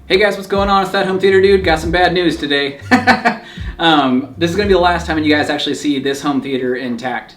Hey guys, what's going on? It's that home theater dude. Got some bad news today. This is going to be the last time you guys actually see this home theater intact.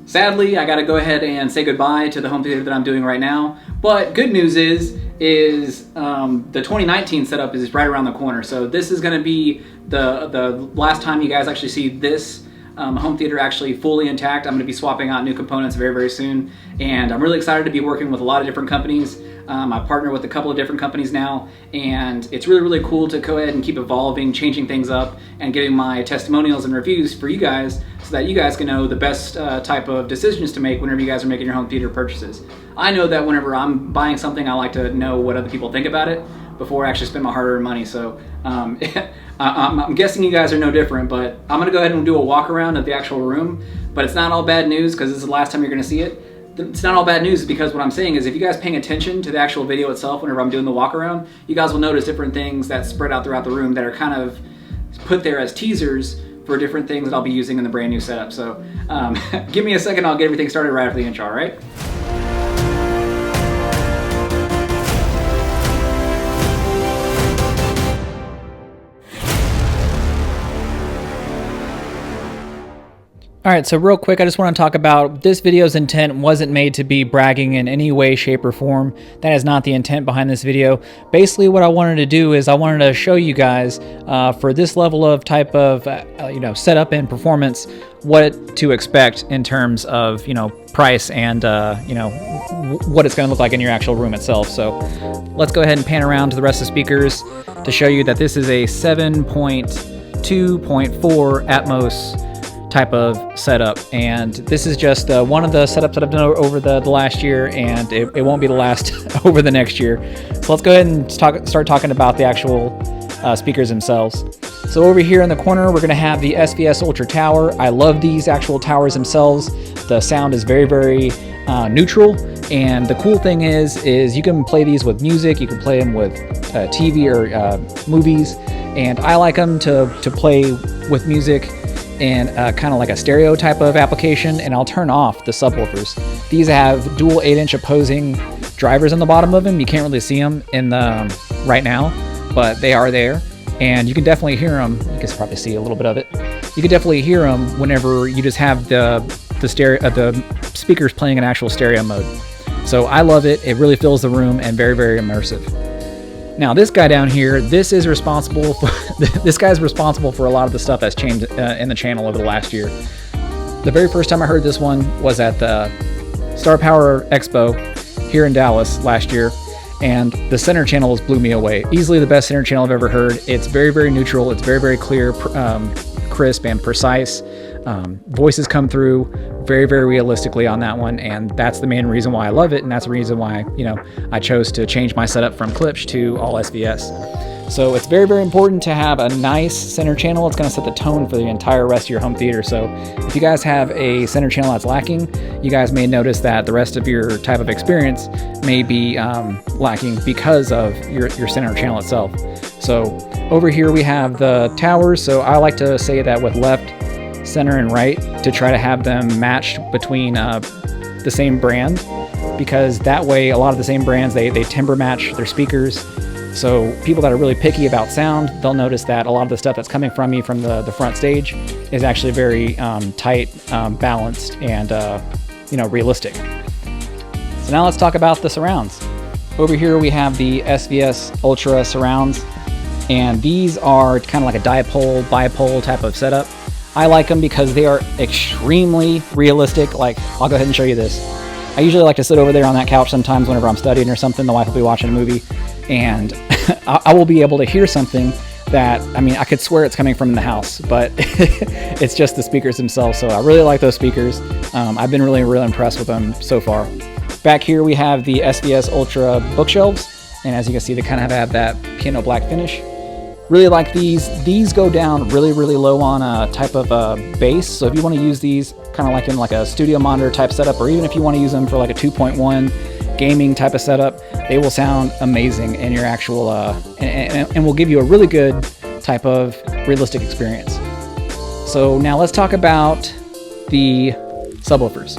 Sadly, I got to go ahead and say goodbye to the home theater that I'm doing right now. But good news is the 2019 setup is right around the corner. So this is going to be the last time you guys actually see this home theater actually fully intact. I'm going to be swapping out new components very, very soon. And I'm really excited to be working with a lot of different companies. I partner with a couple of different companies now, and it's really, really cool to go ahead and keep evolving, changing things up, and giving my testimonials and reviews for you guys so that you guys can know the best type of decisions to make whenever you guys are making your home theater purchases. I know that whenever I'm buying something, I like to know what other people think about it before I actually spend my hard-earned money. So I'm guessing you guys are no different, but I'm going to go ahead and do a walk around of the actual room. But it's not all bad news because this is the last time you're going to see it. It's not all bad news because what I'm saying is if you guys paying attention to the actual video itself whenever I'm doing the walk around, you guys will notice different things that spread out throughout the room that are kind of put there as teasers for different things that I'll be using in the brand new setup. So give me a second, I'll get everything started right after the intro, all right? Alright, so real quick, I just want to talk about this video's intent wasn't made to be bragging in any way, shape, or form. That is not the intent behind this video. Basically, what I wanted to do is I wanted to show you guys for this level of type of setup and performance what to expect in terms of price and what it's going to look like in your actual room itself. So let's go ahead and pan around to the rest of the speakers to show you that this is a 7.2.4 Atmos type of setup, and this is just one of the setups that I've done over the last year, and it won't be the last over the next year. So let's go ahead and start talking about the actual speakers themselves. So over here in the corner, we're going to have the SVS Ultra Tower. I love these actual towers themselves. The sound is very, very neutral, and the cool thing is you can play these with music, you can play them with TV or movies, and I like them to play with music and kind of like a stereo type of application, and I'll turn off the subwoofers. These have dual 8-inch opposing drivers on the bottom of them. You can't really see them in the right now, but they are there, and you can definitely hear them. You can probably see a little bit of it. You can definitely hear them whenever you just have the speakers playing in actual stereo mode. So I love it. It really fills the room and very, very immersive. Now this guy down here, this guy's responsible for a lot of the stuff that's changed in the channel over the last year. The very first time I heard this one was at the Star Power Expo here in Dallas last year, and the center channels blew me away. Easily the best center channel I've ever heard. It's very, very neutral. It's very, very clear, crisp, and precise. Voices come through very, very realistically on that one, and that's the main reason why I love it, and that's the reason why I chose to change my setup from Klipsch to all SVS. So it's very, very important to have a nice center channel. It's going to set the tone for the entire rest of your home theater. So if you guys have a center channel that's lacking, you guys may notice that the rest of your type of experience may be lacking because of your center channel itself. So over here we have the towers. So I like to say that with left, center, and right to try to have them matched between the same brand, because that way a lot of the same brands they timbre match their speakers. So people that are really picky about sound, they'll notice that a lot of the stuff that's coming from me from the front stage is actually very tight, balanced, and realistic. So now let's talk about the surrounds. Over here we have the SVS Ultra surrounds, and these are kind of like a dipole, bipole type of setup. I like them because they are extremely realistic. Like, I'll go ahead and show you this. I usually like to sit over there on that couch sometimes whenever I'm studying or something. The wife will be watching a movie, and I will be able to hear something that, I could swear it's coming from the house, but it's just the speakers themselves. So I really like those speakers. I've been really, really impressed with them so far. Back here we have the SVS Ultra bookshelves, and as you can see, they kind of have that piano black finish. Really like these. These go down really, really low on a type of bass. So if you want to use these kind of like in like a studio monitor type setup, or even if you want to use them for like a 2.1 gaming type of setup, they will sound amazing in your actual and will give you a really good type of realistic experience. So now let's talk about the subwoofers.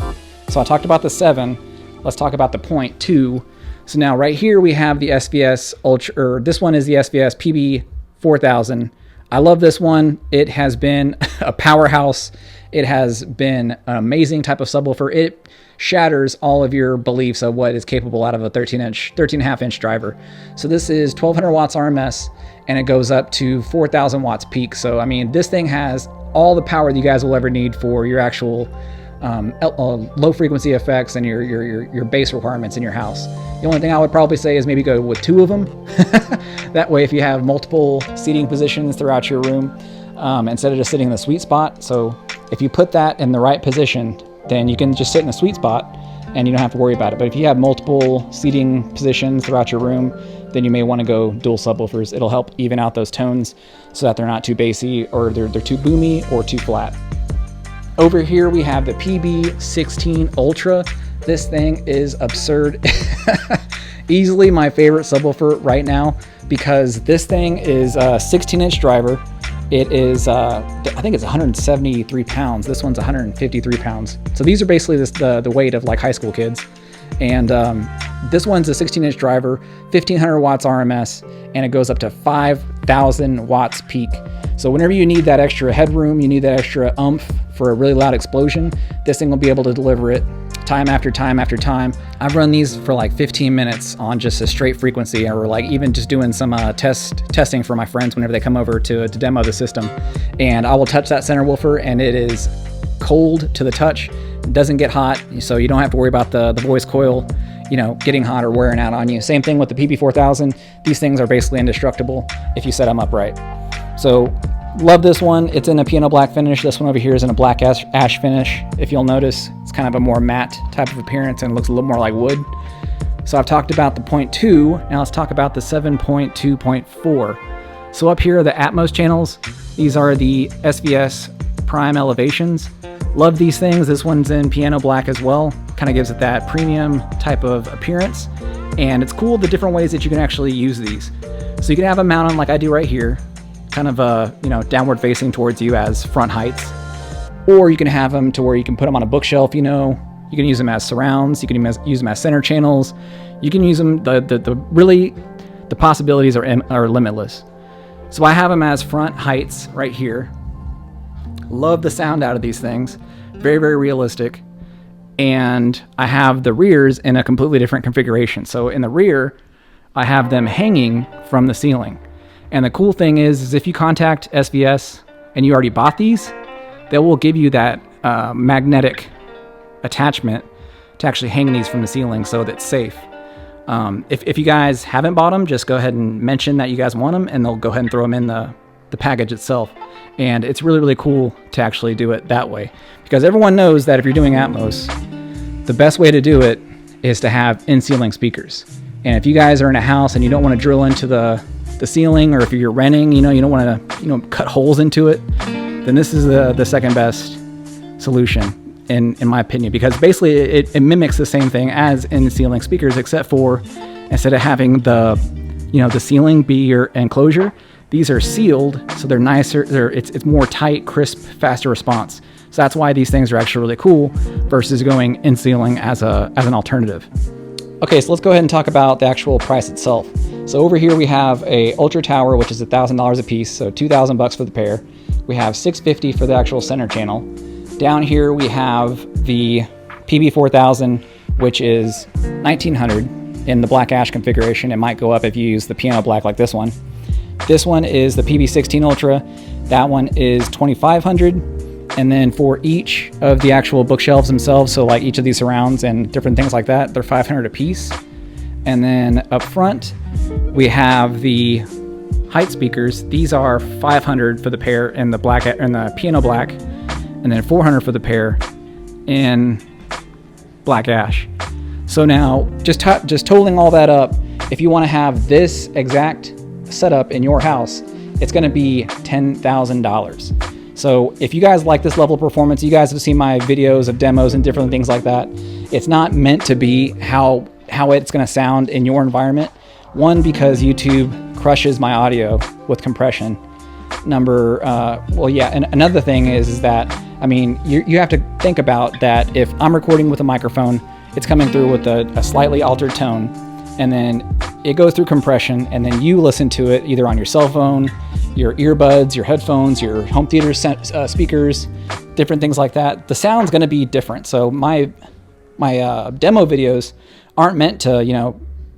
So I talked about the 7. Let's talk about the 0.2. So now right here we have the SVS Ultra, or this one is the SVS PB4000. I love this one. It has been a powerhouse. It has been an amazing type of subwoofer. It shatters all of your beliefs of what is capable out of a 13.5 inch driver. So this is 1200 watts RMS, and it goes up to 4000 watts peak. So I mean, this thing has all the power that you guys will ever need for your actual low frequency effects and your bass requirements in your house. The only thing I would probably say is maybe go with 2 of them. That way, if you have multiple seating positions throughout your room, instead of just sitting in the sweet spot. So if you put that in the right position, then you can just sit in the sweet spot and you don't have to worry about it. But if you have multiple seating positions throughout your room, then you may want to go dual subwoofers. It'll help even out those tones so that they're not too bassy, or they're too boomy or too flat. Over here we have the PB16 Ultra. This thing is absurd. Easily my favorite subwoofer right now, because this thing is a 16-inch driver. It is, I think it's 173 pounds. This one's 153 pounds. So these are basically the weight of like high school kids. And this one's a 16-inch driver, 1500 watts RMS, and it goes up to 5000 watts peak. So whenever you need that extra headroom, you need that extra oomph for a really loud explosion, this thing will be able to deliver it time after time after time. I've run these for like 15 minutes on just a straight frequency, or like even just doing some testing for my friends whenever they come over to demo the system. And I will touch that center woofer and it is cold to the touch. It doesn't get hot, so you don't have to worry about the voice coil, you know, getting hot or wearing out on you. Same thing with the PB4000. These things are basically indestructible if you set them up right. So love this one. It's in a piano black finish. This one over here is in a black ash finish. If you'll notice, it's kind of a more matte type of appearance and looks a little more like wood. So I've talked about the 0.2. Now let's talk about the 7.2.4. So up here are the Atmos channels. These are the SVS Prime Elevations. Love these things. This one's in piano black as well. Kind of gives it that premium type of appearance. And it's cool the different ways that you can actually use these. So you can have them mount on like I do right here, kind of downward facing towards you as front heights, or you can have them to where you can put them on a bookshelf. You can use them as surrounds, you can use them as center channels, you can use them, the possibilities are limitless. So I have them as front heights right here. Love the sound out of these things, very, very realistic. And I have the rears in a completely different configuration. So in the rear, I have them hanging from the ceiling. And the cool thing is if you contact SVS and you already bought these, they will give you that magnetic attachment to actually hang these from the ceiling so that it's safe. If you guys haven't bought them, just go ahead and mention that you guys want them, and they'll go ahead and throw them in the package itself. And it's really, really cool to actually do it that way, because everyone knows that if you're doing Atmos, the best way to do it is to have in-ceiling speakers. And if you guys are in a house and you don't want to drill into the ceiling, or if you're renting, you don't want to cut holes into it, then this is the second best solution in my opinion, because basically it mimics the same thing as in-ceiling speakers, except for instead of having the ceiling be your enclosure, these are sealed, so they're nicer. It's more tight, crisp, faster response. So that's why these things are actually really cool versus going in-ceiling as an alternative. Okay, so let's go ahead and talk about the actual price itself. So over here we have a Ultra Tower, which is $1,000 a piece, so $2,000 for the pair. We have $650 for the actual center channel. Down here we have the PB4000, which is $1,900 in the black ash configuration. It might go up if you use the piano black like this one. This one is the PB16 Ultra. That one is $2,500. And then for each of the actual bookshelves themselves, so like each of these surrounds and different things like that, they're $500 a piece. And then up front, we have the height speakers. These are $500 for the pair in the black and the piano black, and then $400 for the pair in black ash. So now, just totaling all that up, if you want to have this exact setup in your house, it's going to be $10,000. So if you guys like this level of performance, you guys have seen my videos of demos and different things like that. It's not meant to be how it's going to sound in your environment. One, because YouTube crushes my audio with compression. And another thing is that, I mean, you have to think about that. If I'm recording with a microphone, it's coming through with a slightly altered tone. and then it goes through compression, and then you listen to it either on your cell phone, your earbuds, your headphones, your home theater speakers, different things like that. The sound's going to be different. So my demo videos aren't meant to,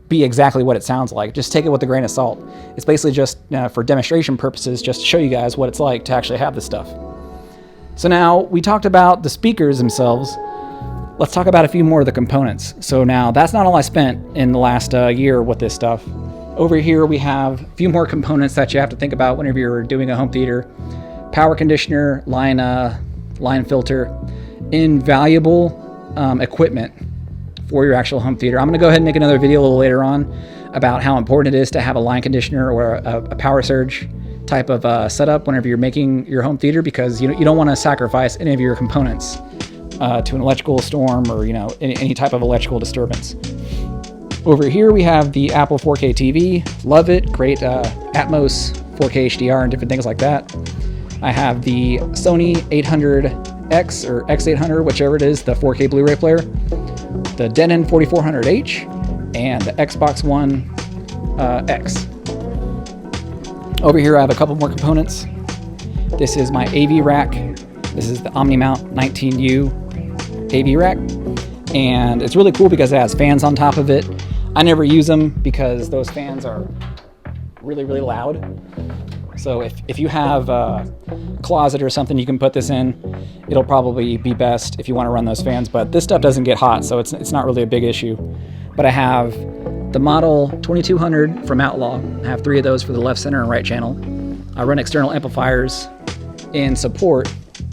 be exactly what it sounds like. Just take it with a grain of salt. It's basically just for demonstration purposes, just to show you guys what it's like to actually have this stuff. So now we talked about the speakers themselves. Let's talk about a few more of the components. So now that's not all I spent in the last year with this stuff. Over here we have a few more components that you have to think about whenever you're doing a home theater. Power conditioner, line filter, invaluable equipment for your actual home theater. I'm going to go ahead and make another video a little later on about how important it is to have a line conditioner or a power surge type of setup whenever you're making your home theater, because you don't want to sacrifice any of your components to an electrical storm or any type of electrical disturbance. Over here we have the Apple 4K TV. Love it. Great Atmos 4K HDR and different things like that. I have the Sony 800X or X800, whichever it is, the 4K Blu-ray player, the Denon 4400H, and the Xbox One X. Over here I have a couple more components. This is my AV rack. This is the OmniMount 19U AV rack, and it's really cool because it has fans on top of it. I never use them because those fans are really, really loud. So if you have a closet or something you can put this in, it'll probably be best if you want to run those fans. But this stuff doesn't get hot, so it's not really a big issue. But I have the model 2200 from Outlaw. I have 3 of those for the left, center, and right channel. I run external amplifiers in support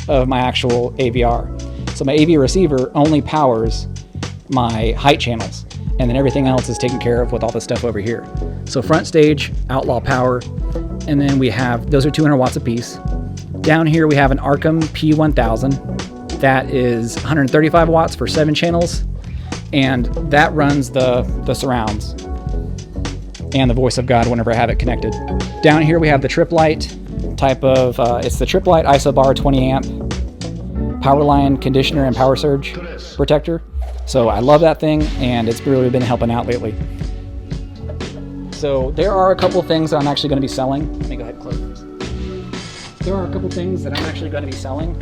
of my actual AVR. So my AV receiver only powers my height channels, and then everything else is taken care of with all this stuff over here. So front stage, Outlaw power, and then we have, those are 200 watts a piece. Down here we have an Arkham P1000 that is 135 watts for 7 channels, and that runs the surrounds and the voice of God whenever I have it connected. Down here we have the Trip Light type of, it's the Trip Light Isobar 20 amp power line conditioner and power surge protector. So I love that thing, and it's really been helping out lately. So there are a couple things that I'm actually going to be selling. Let me go ahead and close this. There are a couple things that I'm actually going to be selling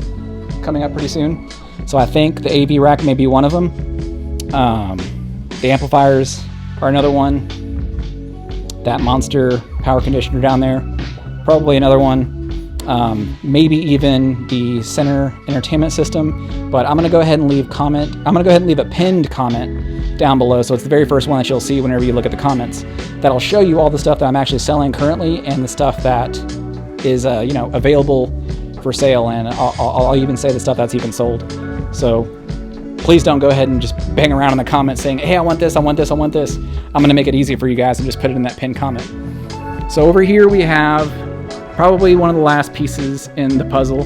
coming up pretty soon. So I think the AV rack may be one of them. The amplifiers are another one. That monster power conditioner down there, probably another one. Maybe even the center entertainment system, but I'm going to go ahead and leave a pinned comment down below. So it's the very first one that you'll see whenever you look at the comments. That'll show you all the stuff that I'm actually selling currently and the stuff that is, available for sale. And I'll even say the stuff that's even sold. So please don't go ahead and just bang around in the comments saying, hey, I want this, I want this, I want this. I'm going to make it easy for you guys and just put it in that pinned comment. So over here we have probably one of the last pieces in the puzzle.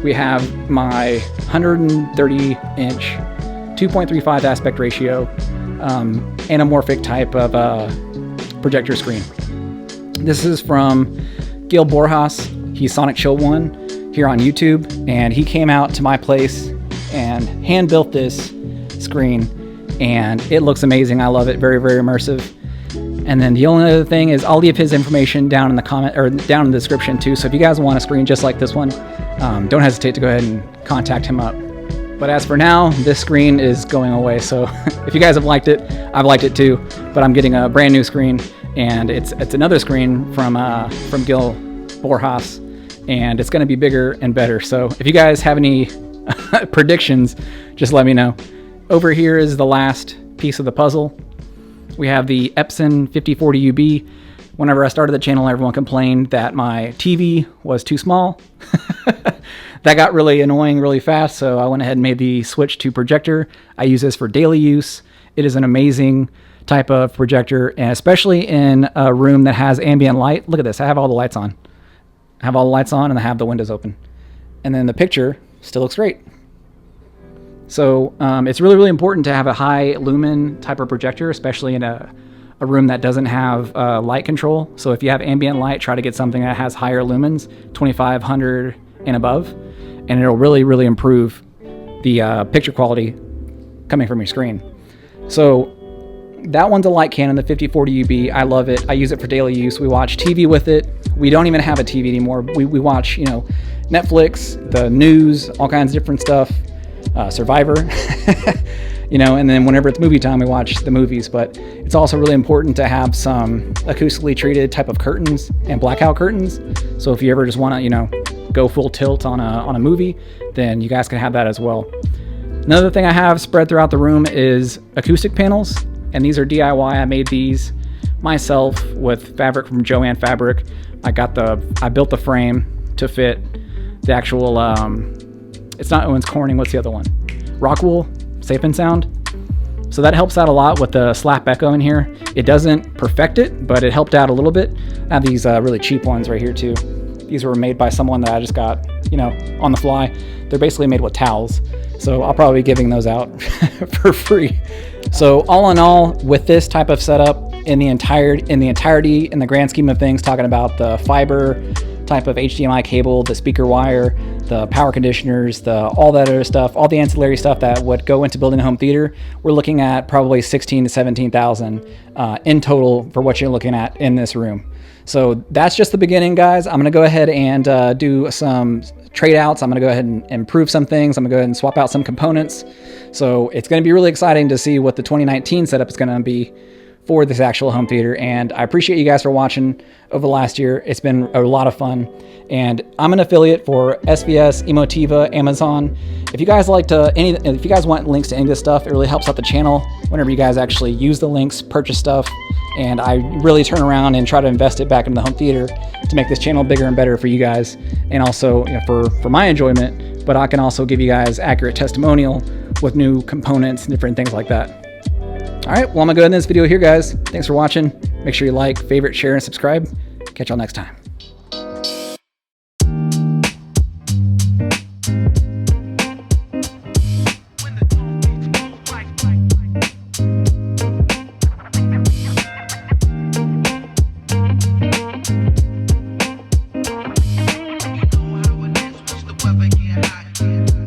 We have my 130-inch 2.35 aspect ratio anamorphic type of projector screen. This is from Gil Borjas. He's Sonic Chill 1 here on YouTube, and he came out to my place and hand built this screen, and it looks amazing. I love it. Very, very immersive. And then the only other thing is I'll leave his information down in the comment or down in the description too. So if you guys want a screen just like this one, don't hesitate to go ahead and contact him up. But as for now, this screen is going away. So if you guys have liked it, I've liked it too. But I'm getting a brand new screen, and it's another screen from Gil Borjas, and it's going to be bigger and better. So if you guys have any predictions, just let me know. Over here is the last piece of the puzzle. We have the Epson 5040UB. Whenever I started the channel, everyone complained that my TV was too small. That got really annoying really fast, so I went ahead and made the switch to Projector. I use this for daily use. It is an amazing type of projector, and especially in a room that has ambient light. Look at this. I have all the lights on. I have all the lights on, and I have the windows open. And then the picture still looks great. So it's really, really important to have a high lumen type of projector, especially in a room that doesn't have light control. So if you have ambient light, try to get something that has higher lumens, 2500 and above, and it'll really, really improve the picture quality coming from your screen. So that one's a light Canon, the 5040 UB. I love it. I use it for daily use. We watch TV with it. We don't even have a TV anymore. We watch, you know, Netflix, the news, all kinds of different stuff, Survivor, you know, and then whenever it's movie time, we watch the movies. But it's also really important to have some acoustically treated type of curtains and blackout curtains. So if you ever just want to, you know, go full tilt on a movie, then you guys can have that as well. Another thing I have spread throughout the room is acoustic panels, and these are DIY. I made these myself with fabric from Joann Fabric. I built the frame to fit the actual, it's not Owens Corning, what's the other one? Rockwool, Safe and Sound. So that helps out a lot with the slap echo in here. It doesn't perfect it, but it helped out a little bit. I have these really cheap ones right here too. These were made by someone that I just got, you know, on the fly. They're basically made with towels. So I'll probably be giving those out for free. So all in all, with this type of setup, in the entirety, in the grand scheme of things, talking about the fiber type of HDMI cable, the speaker wire, the power conditioners, all that other stuff, all the ancillary stuff that would go into building a home theater, we're looking at probably 16 to 17,000 in total for what you're looking at in this room. So that's just the beginning, guys. I'm gonna go ahead and do some trade outs. I'm gonna go ahead and improve some things. I'm gonna go ahead and swap out some components. So it's gonna be really exciting to see what the 2019 setup is gonna be for this actual home theater. And I appreciate you guys for watching over the last year. It's been a lot of fun. And I'm an affiliate for SVS, Emotiva, Amazon. If you guys if you guys want links to any of this stuff, it really helps out the channel whenever you guys actually use the links, purchase stuff. And I really turn around and try to invest it back into the home theater to make this channel bigger and better for you guys, and also, you know, for my enjoyment. But I can also give you guys accurate testimonial with new components and different things like that. All right, well, I'm gonna go end this video here, guys. Thanks for watching. Make sure you like, favorite, share, and subscribe. Catch y'all next time.